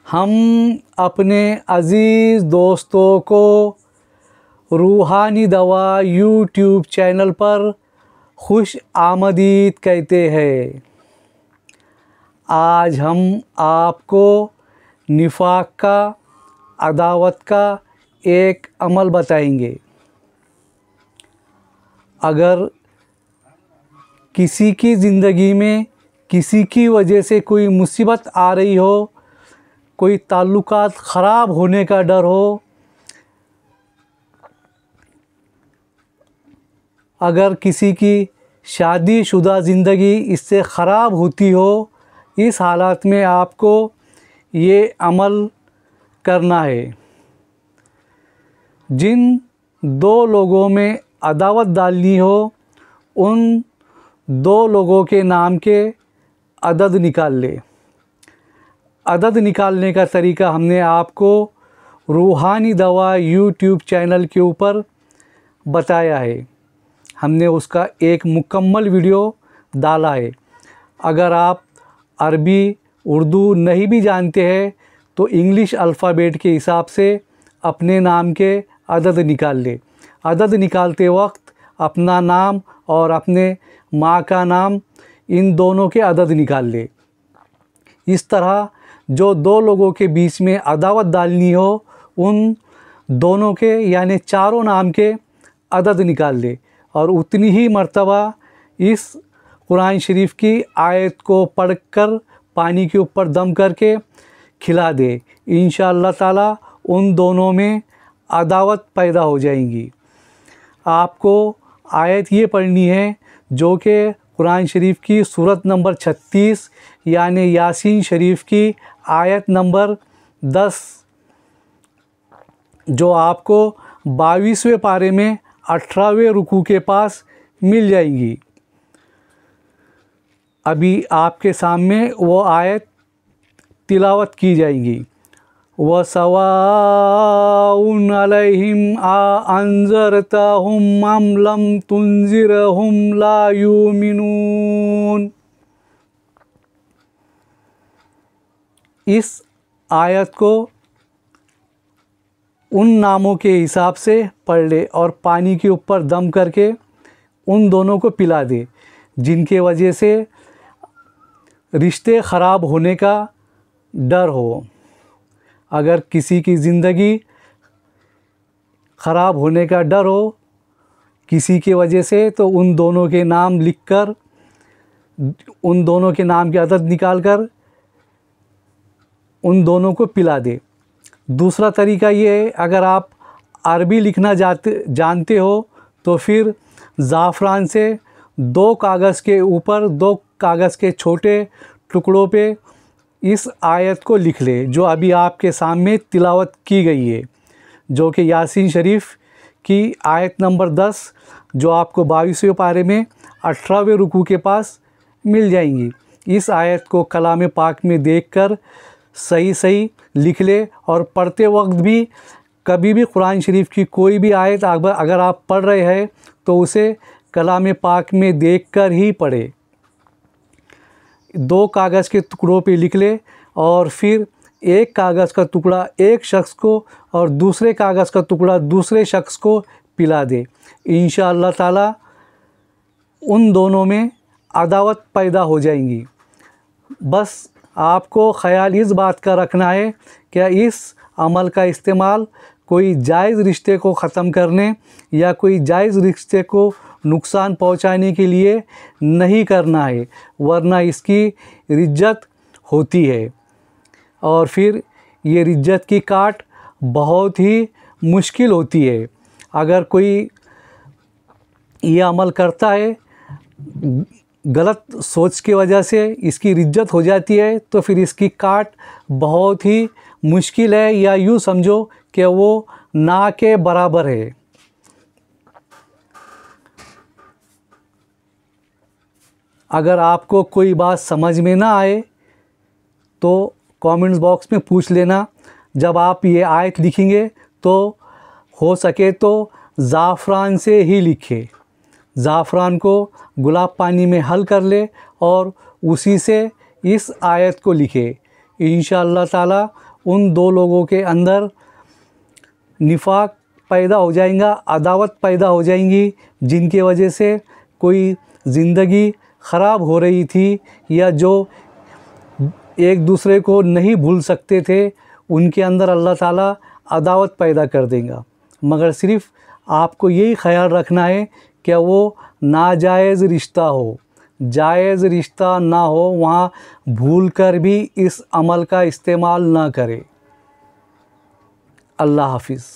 हम अपने अज़ीज़ दोस्तों को रूहानी दवा यूट्यूब चैनल पर खुश आमदीद कहते हैं। आज हम आपको निफाक का, अदावत का एक अमल बताएंगे। अगर किसी की ज़िंदगी में किसी की वजह से कोई मुसीबत आ रही हो, कोई ताल्लुकात ख़राब होने का डर हो, अगर किसी की शादीशुदा ज़िंदगी इससे ख़राब होती हो, इस हालात में आपको ये अमल करना है। जिन दो लोगों में अदावत डालनी हो, उन दो लोगों के नाम के अदद निकाल ले। अदद निकालने का तरीका हमने आपको रूहानी दवा यूट्यूब चैनल के ऊपर बताया है। हमने उसका एक मुकम्मल वीडियो डाला है। अगर आप अरबी उर्दू नहीं भी जानते हैं तो इंग्लिश अल्फ़ाबेट के हिसाब से अपने नाम के अदद निकाल ले। अदद निकालते वक्त अपना नाम और अपने माँ का नाम, इन दोनों के अदद निकाल ले। इस तरह जो दो लोगों के बीच में अदावत डालनी हो, उन दोनों के यानी चारों नाम के अदद निकाल ले और उतनी ही मर्तबा इस कुरान शरीफ की आयत को पढ़कर पानी के ऊपर दम करके खिला दे। इंशाअल्लाह ताला उन दोनों में अदावत पैदा हो जाएंगी। आपको आयत ये पढ़नी है जो कि कुरान शरीफ की सूरत नंबर 36 यानी यासीन शरीफ की आयत नंबर 10, जो आपको 22वें पारे में 18वें रुकू के पास मिल जाएगी। अभी आपके सामने वो आयत तिलावत की जाएगी। व सवाउन अलैहिम आ अंज़रतहुम अम लम तुनज़िरहुम ला युमिनून। इस आयत को उन नामों के हिसाब से पढ़ ले और पानी के ऊपर दम करके उन दोनों को पिला दे जिनके वजह से रिश्ते ख़राब होने का डर हो। अगर किसी की ज़िंदगी ख़राब होने का डर हो किसी की वजह से, तो उन दोनों के नाम लिखकर, उन दोनों के नाम के अदद निकालकर उन दोनों को पिला दे। दूसरा तरीका ये है, अगर आप अरबी लिखना जानते हो तो फिर ज़ाफ़रान से दो कागज़ के ऊपर, दो कागज़ के छोटे टुकड़ों पे इस आयत को लिख ले जो अभी आपके सामने तिलावत की गई है, जो कि यासीन शरीफ की आयत नंबर 10, जो आपको 22वें पारे में 18वें रुकू के पास मिल जाएंगी। इस आयत को कलाम पाक में देखकर सही सही लिख ले और पढ़ते वक्त भी कभी भी कुरान शरीफ की कोई भी आयत अगर आप पढ़ रहे हैं तो उसे कलाम पाक में देखकर ही पढ़े। दो कागज़ के टुकड़ों पे लिख ले और फिर एक कागज़ का टुकड़ा एक शख्स को और दूसरे कागज़ का टुकड़ा दूसरे शख्स को पिला दे। इंशाअल्लाह ताला उन दोनों में अदावत पैदा हो जाएंगी। बस आपको ख़याल इस बात का रखना है कि इस अमल का इस्तेमाल कोई जायज़ रिश्ते को ख़त्म करने या कोई जायज़ रिश्ते को नुकसान पहुंचाने के लिए नहीं करना है, वरना इसकी रिज्जत होती है और फिर ये रिज्जत की काट बहुत ही मुश्किल होती है। अगर कोई ये अमल करता है गलत सोच की वजह से इसकी रिज्जत हो जाती है तो फिर इसकी काट बहुत ही मुश्किल है, या यूँ समझो कि वो ना के बराबर है। अगर आपको कोई बात समझ में ना आए तो कमेंट्स बॉक्स में पूछ लेना। जब आप ये आयत लिखेंगे तो हो सके तो ज़ाफ़रान से ही लिखे। ज़ाफ़रान को गुलाब पानी में हल कर ले और उसी से इस आयत को लिखे। इंशाअल्लाह ताला उन दो लोगों के अंदर निफाक पैदा हो जाएगा, अदावत पैदा हो जाएंगी, जिनकी वजह से कोई ज़िंदगी ख़राब हो रही थी या जो एक दूसरे को नहीं भूल सकते थे, उनके अंदर अल्लाह ताला अदावत पैदा कर देगा। मगर सिर्फ़ आपको यही ख्याल रखना है कि वो नाजायज़ रिश्ता हो, जायज़ रिश्ता ना हो, वहाँ भूल कर भी इस अमल का इस्तेमाल ना करें। अल्लाह हाफ़िज़।